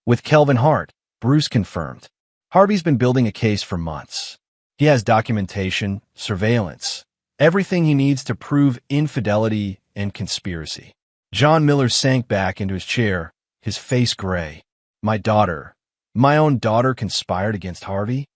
[SPEAKER 1] With Kelvin Hart, Bruce confirmed. Harvey's been building a case for months. He has documentation, surveillance, everything he needs to prove infidelity and conspiracy. John Miller sank back into his chair, his face gray. My own daughter conspired against Harvey?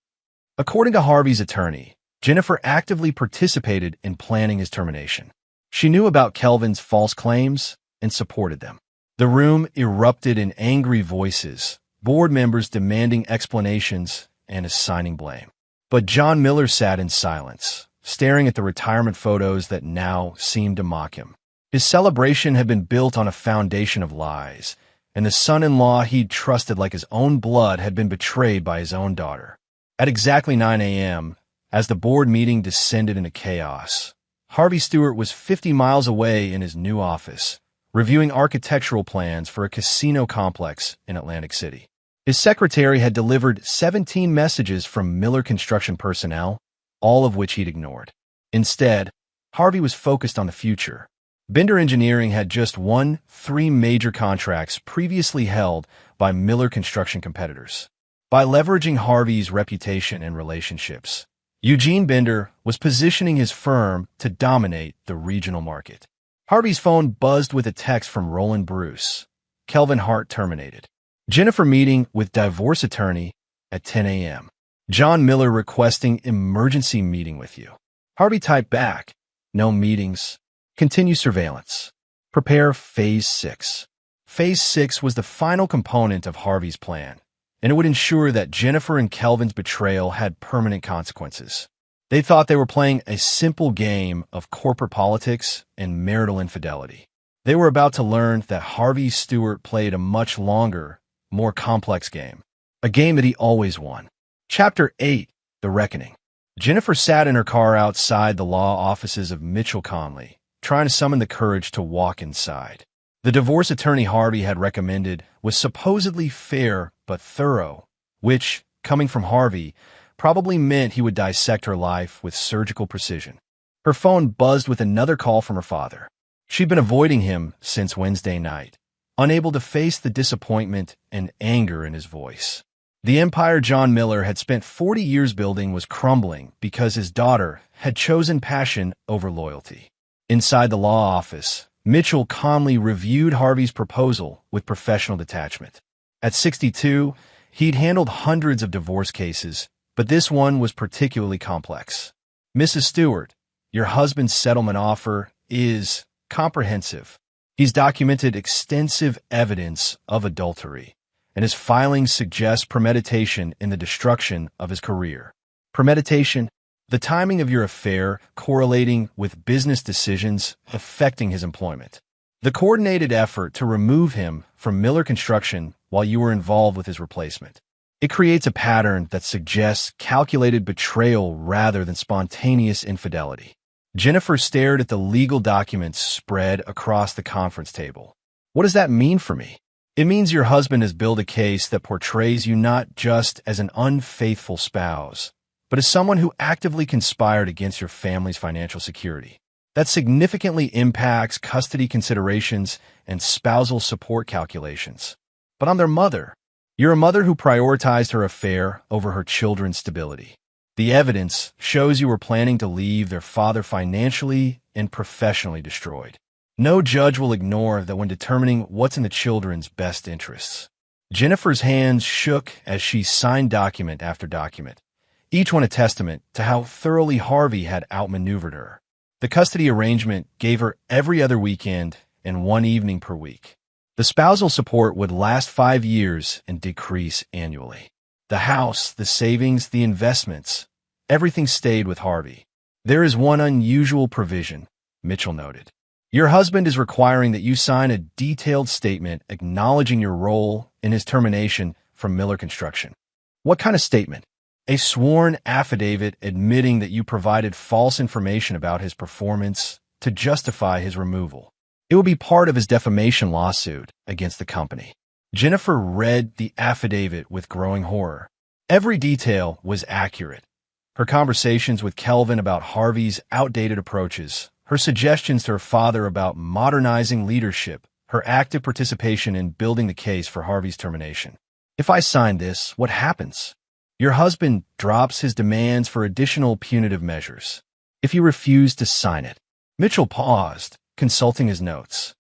[SPEAKER 1] According to Harvey's attorney, Jennifer actively participated in planning his termination. She knew about Kelvin's false claims and supported them. The room erupted in angry voices, board members demanding explanations and assigning blame. But John Miller sat in silence, staring at the retirement photos that now seemed to mock him. His celebration had been built on a foundation of lies, and the son-in-law he'd trusted like his own blood had been betrayed by his own daughter. At exactly 9 a.m., as the board meeting descended into chaos, Harvey Stewart was 50 miles away in his new office, reviewing architectural plans for a casino complex in Atlantic City. His secretary had delivered 17 messages from Miller Construction personnel, all of which he'd ignored. Instead, Harvey was focused on the future. Bender Engineering had just won 3 major contracts previously held by Miller Construction competitors. By leveraging Harvey's reputation and relationships, Eugene Bender was positioning his firm to dominate the regional market. Harvey's phone buzzed with a text from Roland Bruce. Kelvin Hart terminated. Jennifer meeting with divorce attorney at 10 a.m. John Miller requesting emergency meeting with you. Harvey typed back, no meetings. Continue surveillance. Prepare Phase 6. Phase 6 was the final component of Harvey's plan, and it would ensure that Jennifer and Kelvin's betrayal had permanent consequences. They thought they were playing a simple game of corporate politics and marital infidelity. They were about to learn that Harvey Stewart played a much longer, more complex game. A game that he always won. Chapter 8, The Reckoning. Jennifer sat in her car outside the law offices of Mitchell Conley, trying to summon the courage to walk inside. The divorce attorney Harvey had recommended was supposedly fair but thorough, which, coming from Harvey, probably meant he would dissect her life with surgical precision. Her phone buzzed with another call from her father. She'd been avoiding him since Wednesday night, unable to face the disappointment and anger in his voice. The empire John Miller had spent 40 years building was crumbling because his daughter had chosen passion over loyalty. Inside the law office, Mitchell calmly reviewed Harvey's proposal with professional detachment. At 62, he'd handled hundreds of divorce cases, but this one was particularly complex. Mrs. Stewart, your husband's settlement offer is comprehensive. He's documented extensive evidence of adultery, and his filings suggest premeditation in the destruction of his career. Premeditation, the timing of your affair correlating with business decisions affecting his employment. The coordinated effort to remove him from Miller Construction while you were involved with his replacement. It creates a pattern that suggests calculated betrayal rather than spontaneous infidelity. Jennifer stared at the legal documents spread across the conference table. What does that mean for me? It means your husband has built a case that portrays you not just as an unfaithful spouse, but as someone who actively conspired against your family's financial security. That significantly impacts custody considerations and spousal support calculations. But I'm their mother. You're a mother who prioritized her affair over her children's stability. The evidence shows you were planning to leave their father financially and professionally destroyed. No judge will ignore that when determining what's in the children's best interests. Jennifer's hands shook as she signed document after document, each one a testament to how thoroughly Harvey had outmaneuvered her. The custody arrangement gave her every other weekend and one evening per week. The spousal support would last 5 years and decrease annually. The house, the savings, the investments, everything stayed with Harvey. There is one unusual provision, Mitchell noted. Your husband is requiring that you sign a detailed statement acknowledging your role in his termination from Miller Construction. What kind of statement? A sworn affidavit admitting that you provided false information about his performance to justify his removal. It will be part of his defamation lawsuit against the company. Jennifer read the affidavit with growing horror. Every detail was accurate. Her conversations with Kelvin about Harvey's outdated approaches, her suggestions to her father about modernizing leadership, her active participation in building the case for Harvey's termination. If I sign this, what happens? Your husband drops his demands for additional punitive measures. If you refuse to sign it. Mitchell paused, consulting his notes.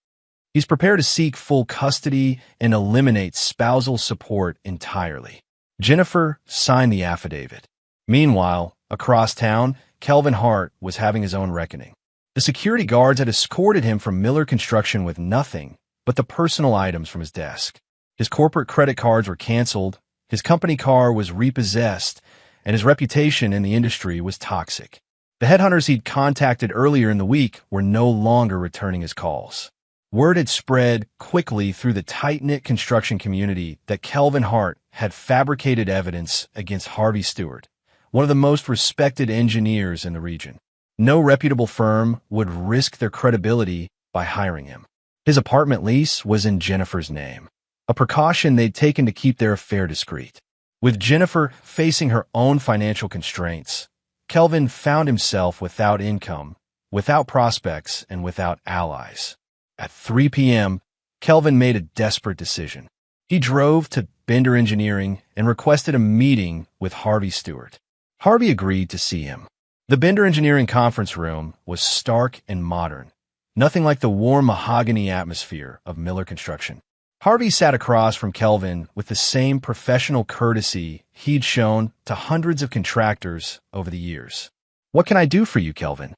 [SPEAKER 1] He's prepared to seek full custody and eliminate spousal support entirely. Jennifer signed the affidavit. Meanwhile, across town, Kelvin Hart was having his own reckoning. The security guards had escorted him from Miller Construction with nothing but the personal items from his desk. His corporate credit cards were canceled, his company car was repossessed, and his reputation in the industry was toxic. The headhunters he'd contacted earlier in the week were no longer returning his calls. Word had spread quickly through the tight-knit construction community that Kelvin Hart had fabricated evidence against Harvey Stewart, one of the most respected engineers in the region. No reputable firm would risk their credibility by hiring him. His apartment lease was in Jennifer's name, a precaution they'd taken to keep their affair discreet. With Jennifer facing her own financial constraints, Kelvin found himself without income, without prospects, and without allies. At 3 p.m., Kelvin made a desperate decision. He drove to Bender Engineering and requested a meeting with Harvey Stewart. Harvey agreed to see him. The Bender Engineering conference room was stark and modern, nothing like the warm mahogany atmosphere of Miller Construction. Harvey sat across from Kelvin with the same professional courtesy he'd shown to hundreds of contractors over the years. "What can I do for you, Kelvin?"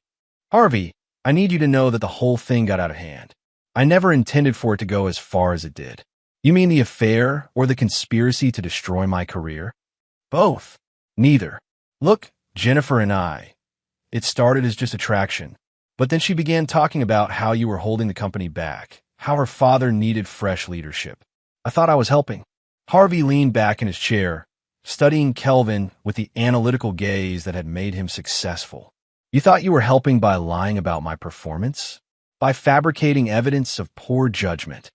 [SPEAKER 1] "Harvey, I need you to know that the whole thing got out of hand. I never intended for it to go as far as it did." "You mean the affair or the conspiracy to destroy my career?" "Both." "Neither. Look, Jennifer and I. It started as just attraction, but then she began talking about how you were holding the company back, how her father needed fresh leadership. I thought I was helping." Harvey leaned back in his chair, studying Kelvin with the analytical gaze that had made him successful. "You thought you were helping by lying about my performance? By fabricating evidence of poor judgment?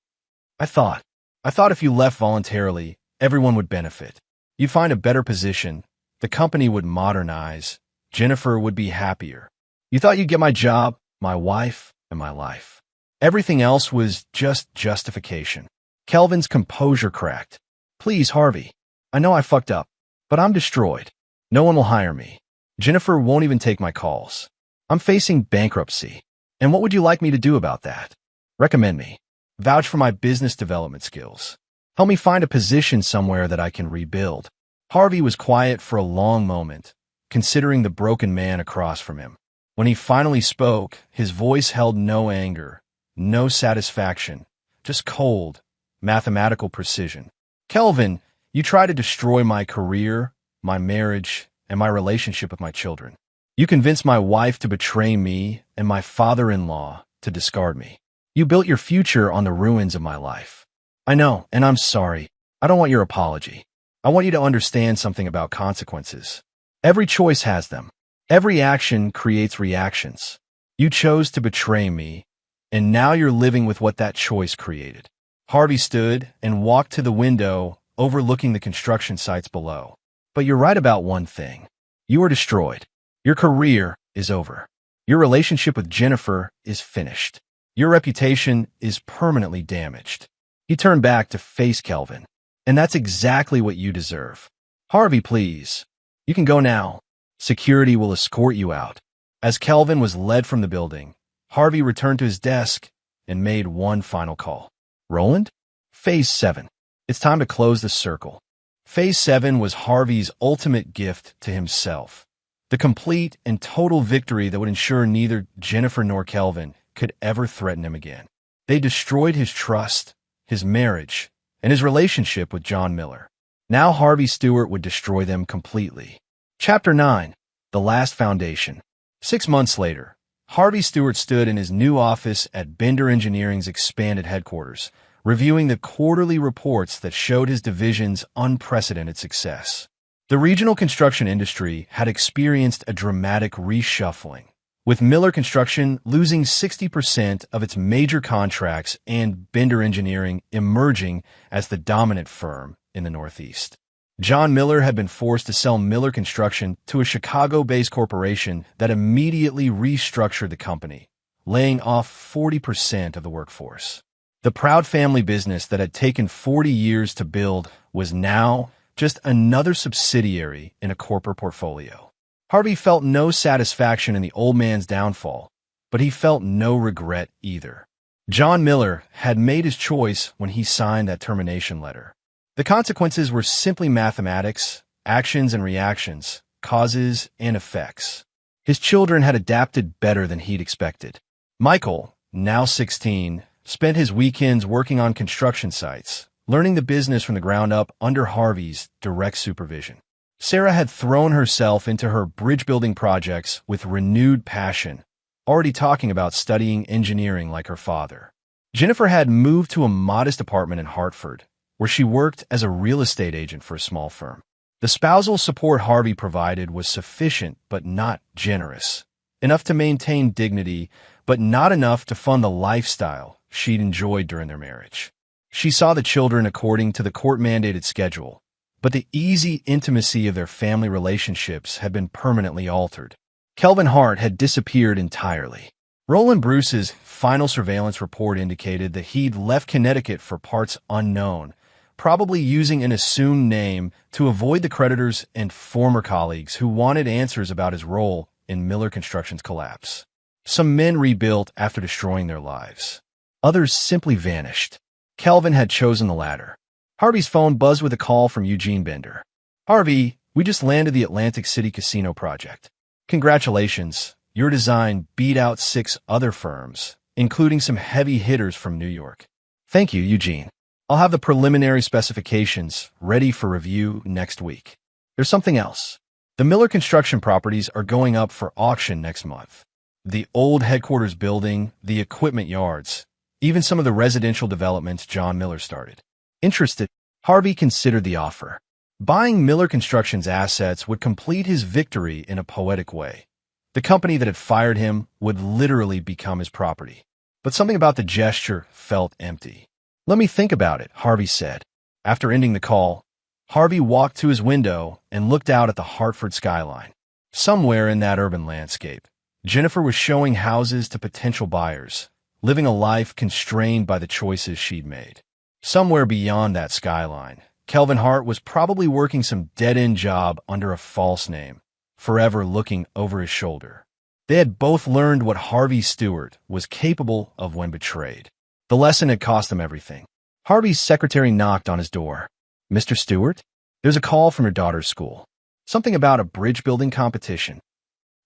[SPEAKER 1] I thought if you left voluntarily, everyone would benefit. You'd find a better position, the company would modernize, Jennifer would be happier. You thought you'd get my job, my wife, and my life. Everything else was just justification." Kelvin's composure cracked. "Please, Harvey, I know I fucked up, but I'm destroyed. No one will hire me. Jennifer won't even take my calls. I'm facing bankruptcy. And what would you like me to do about that?" Recommend me. Vouch for my business development skills. Help me find a position somewhere that I can rebuild. Harvey was quiet for a long moment, considering the broken man across from him. When he finally spoke, his voice held no anger, no satisfaction, just cold, mathematical precision. Kelvin, you try to destroy my career, my marriage, and my relationship with my children. You convinced my wife to betray me and my father-in-law to discard me. You built your future on the ruins of my life. I know, and I'm sorry. I don't want your apology. I want you to understand something about consequences. Every choice has them. Every action creates reactions. You chose to betray me, and now you're living with what that choice created. Harvey stood and walked to the window, overlooking the construction sites below. But you're right about one thing. You are destroyed. Your career is over. Your relationship with Jennifer is finished. Your reputation is permanently damaged. He turned back to face Kelvin. And that's exactly what you deserve. Harvey, please. You can go now. Security will escort you out. As Kelvin was led from the building, Harvey returned to his desk and made one final call. Roland? Phase 7. It's time to close the circle. Phase 7 was Harvey's ultimate gift to himself. The complete and total victory that would ensure neither Jennifer nor Kelvin could ever threaten him again. They destroyed his trust, his marriage, and his relationship with John Miller. Now Harvey Stewart would destroy them completely. Chapter 9. The Last Foundation. 6 months later, Harvey Stewart stood in his new office at Bender Engineering's expanded headquarters, reviewing the quarterly reports that showed his division's unprecedented success. The regional construction industry had experienced a dramatic reshuffling, with Miller Construction losing 60% of its major contracts and Bender Engineering emerging as the dominant firm in the Northeast. John Miller had been forced to sell Miller Construction to a Chicago-based corporation that immediately restructured the company, laying off 40% of the workforce. The proud family business that had taken 40 years to build was now just another subsidiary in a corporate portfolio. Harvey felt no satisfaction in the old man's downfall, but he felt no regret either. John Miller had made his choice when he signed that termination letter. The consequences were simply mathematics, actions and reactions, causes and effects. His children had adapted better than he'd expected. Michael, now 16, spent his weekends working on construction sites, learning the business from the ground up under Harvey's direct supervision. Sarah had thrown herself into her bridge-building projects with renewed passion, already talking about studying engineering like her father. Jennifer had moved to a modest apartment in Hartford, where she worked as a real estate agent for a small firm. The spousal support Harvey provided was sufficient but not generous, enough to maintain dignity, but not enough to fund the lifestyle she'd enjoyed during their marriage. She saw the children according to the court-mandated schedule, but the easy intimacy of their family relationships had been permanently altered. Kelvin Hart had disappeared entirely. Roland Bruce's final surveillance report indicated that he'd left Connecticut for parts unknown, probably using an assumed name to avoid the creditors and former colleagues who wanted answers about his role in Miller Construction's collapse. Some men rebuilt after destroying their lives. Others simply vanished. Kelvin had chosen the latter. Harvey's phone buzzed with a call from Eugene Bender. Harvey, we just landed the Atlantic City Casino project. Congratulations. Your design beat out 6 other firms, including some heavy hitters from New York. Thank you, Eugene. I'll have the preliminary specifications ready for review next week. There's something else. The Miller Construction properties are going up for auction next month. The old headquarters building, the equipment yards, even some of the residential developments John Miller started. Interested, Harvey considered the offer. Buying Miller Construction's assets would complete his victory in a poetic way. The company that had fired him would literally become his property. But something about the gesture felt empty. Let me think about it, Harvey said. After ending the call, Harvey walked to his window and looked out at the Hartford skyline. Somewhere in that urban landscape, Jennifer was showing houses to potential buyers, living a life constrained by the choices she'd made. Somewhere beyond that skyline, Kelvin Hart was probably working some dead-end job under a false name, forever looking over his shoulder. They had both learned what Harvey Stewart was capable of when betrayed. The lesson had cost him everything. Harvey's secretary knocked on his door. "Mr. Stewart, there's a call from your daughter's school. Something about a bridge-building competition."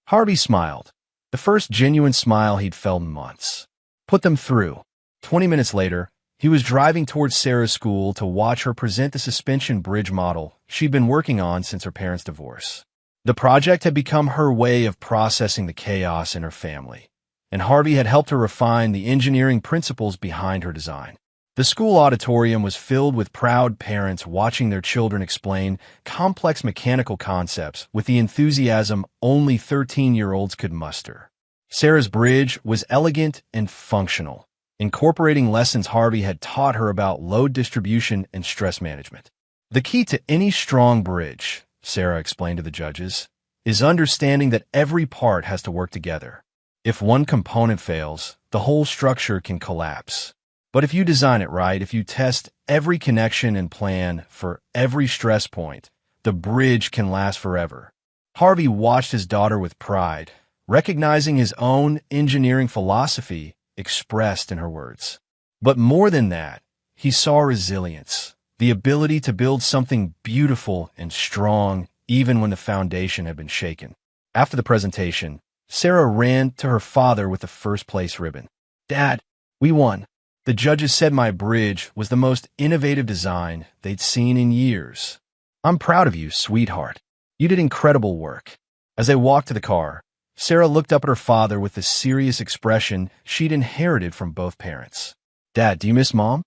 [SPEAKER 1] Harvey smiled, the first genuine smile he'd felt in months. "Put them through." 20 minutes later, he was driving towards Sarah's school to watch her present the suspension bridge model she'd been working on since her parents' divorce. The project had become her way of processing the chaos in her family, and Harvey had helped her refine the engineering principles behind her design. The school auditorium was filled with proud parents watching their children explain complex mechanical concepts with the enthusiasm only 13-year-olds could muster. Sarah's bridge was elegant and functional, incorporating lessons Harvey had taught her about load distribution and stress management. "The key to any strong bridge," Sarah explained to the judges, "is understanding that every part has to work together. If one component fails, the whole structure can collapse. But if you design it right, if you test every connection and plan for every stress point, the bridge can last forever." Harvey watched his daughter with pride, recognizing his own engineering philosophy expressed in her words. But more than that, he saw resilience, the ability to build something beautiful and strong even when the foundation had been shaken. After the presentation, Sarah ran to her father with the first-place ribbon. "Dad, we won. The judges said my bridge was the most innovative design they'd seen in years. I'm proud of you, sweetheart. You did incredible work." As they walked to the car, Sarah looked up at her father with the serious expression she'd inherited from both parents. "Dad, do you miss Mom?"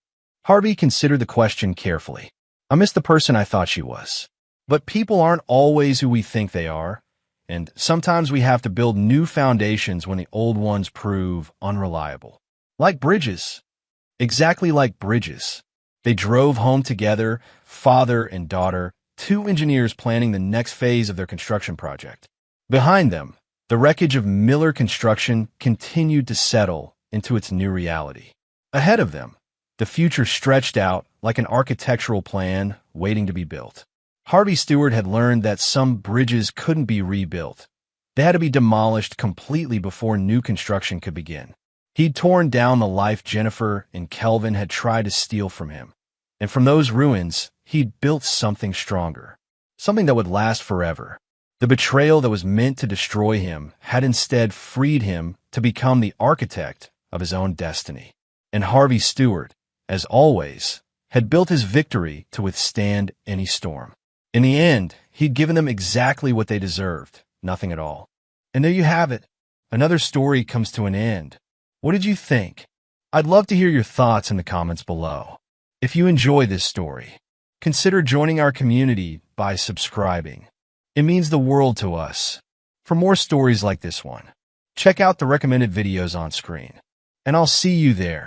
[SPEAKER 1] Harvey considered the question carefully. "I miss the person I thought she was. But people aren't always who we think they are, and sometimes we have to build new foundations when the old ones prove unreliable. Like bridges. Exactly like bridges." They drove home together, father and daughter, two engineers planning the next phase of their construction project. Behind them, the wreckage of Miller Construction continued to settle into its new reality. Ahead of them, the future stretched out like an architectural plan waiting to be built. Harvey Stewart had learned that some bridges couldn't be rebuilt. They had to be demolished completely before new construction could begin. He'd torn down the life Jennifer and Kelvin had tried to steal from him. And from those ruins, he'd built something stronger, something that would last forever. The betrayal that was meant to destroy him had instead freed him to become the architect of his own destiny. And Harvey Stewart, as always, had built his victory to withstand any storm. In the end, he'd given them exactly what they deserved, nothing at all. And there you have it. Another story comes to an end. What did you think? I'd love to hear your thoughts in the comments below. If you enjoy this story, consider joining our community by subscribing. It means the world to us. For more stories like this one, check out the recommended videos on screen. And I'll see you there.